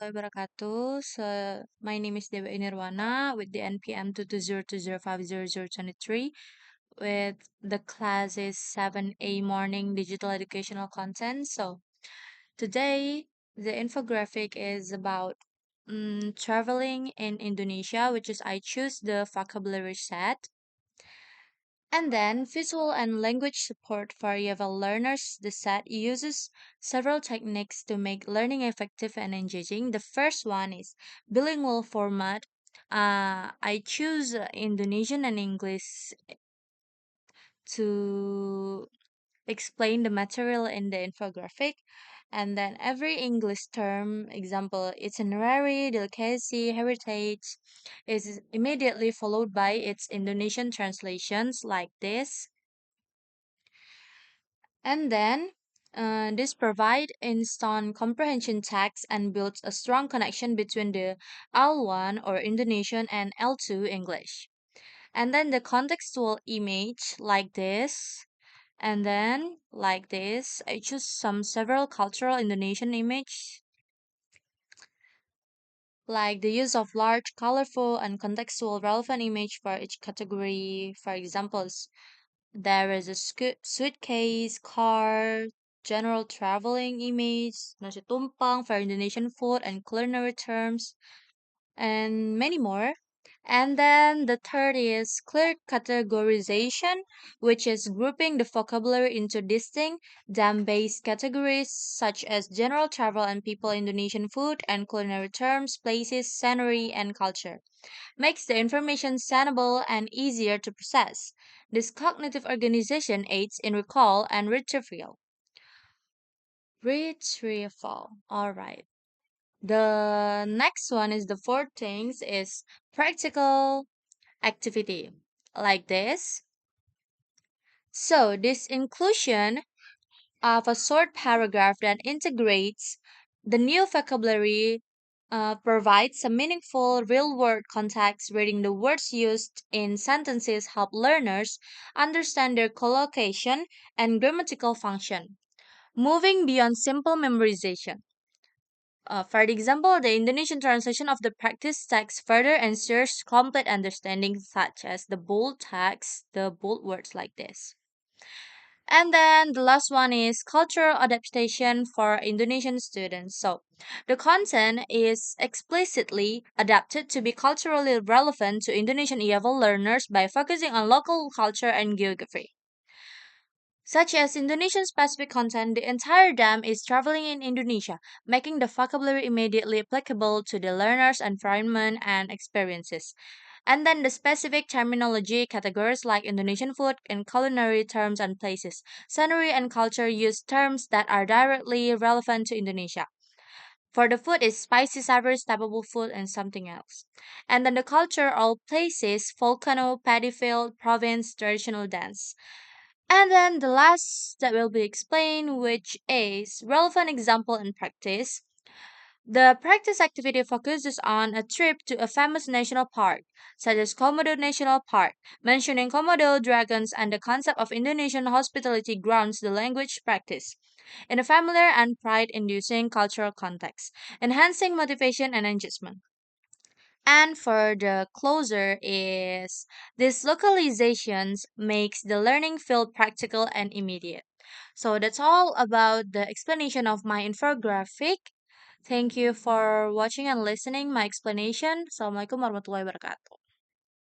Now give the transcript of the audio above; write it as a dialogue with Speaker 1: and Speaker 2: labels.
Speaker 1: warahmatullahi wabarakatuh. My name is Dewi Ayu Nirwana with the NPM 22020500023 with the class is 7A Morning Digital Educational Content. So, today the infographic is about traveling in Indonesia, which is I choose the vocabulary set. And then visual and language support for EFL learners. The set uses several techniques to make learning effective and engaging. The first one is bilingual format. I choose Indonesian and English to explain the material in the infographic. And then every English term, example, itinerary, delicacy, heritage, is immediately followed by its Indonesian translations like this. And then this provide instant comprehension tags and builds a strong connection between the L1 or Indonesian and L2 English. And then the contextual image like this. And then like this, I choose some several cultural Indonesian image like the use of large, colorful, and contextual relevant image for each category. For examples, there is a suitcase, car, general traveling image, nasi tumpang for Indonesian food and culinary terms, and many more. And then the third is clear categorization, which is grouping the vocabulary into distinct dam-based categories such as general travel and people, Indonesian food and culinary terms, places, scenery, and culture makes the information scanable and easier to process. This cognitive organization aids in recall and retrieval. Retrieval. All right. The next one is the fourth things is practical activity like this. So this inclusion of a short paragraph that integrates the new vocabulary provides a meaningful real-world context. Reading the words used in sentences help learners understand their collocation and grammatical function, moving beyond simple memorization. For example, the Indonesian translation of the practice text further ensures complete understanding, such as the bold text, the bold words like this. And then the last one is cultural adaptation for Indonesian students. So the content is explicitly adapted to be culturally relevant to Indonesian EFL learners by focusing on local culture and geography. Such as Indonesian specific content, the entire dam is traveling in Indonesia, making the vocabulary immediately applicable to the learner's environment and experiences. And then the specific terminology categories like Indonesian food and culinary terms and places. Scenery and culture use terms that are directly relevant to Indonesia. For the food is spicy, savory, staple food, and something else. And then the culture, all places, volcano, paddy field, province, traditional dance. And then the last that will be explained, which is relevant example in practice. The practice activity focuses on a trip to a famous national park, such as Komodo National Park. Mentioning Komodo dragons and the concept of Indonesian hospitality grounds the language practice in a familiar and pride-inducing cultural context, enhancing motivation and engagement. And for the closer is these localizations makes the learning feel practical and immediate. So that's all about the explanation of my infographic. Thank you for watching and listening my explanation. Assalamualaikum warahmatullahi wabarakatuh.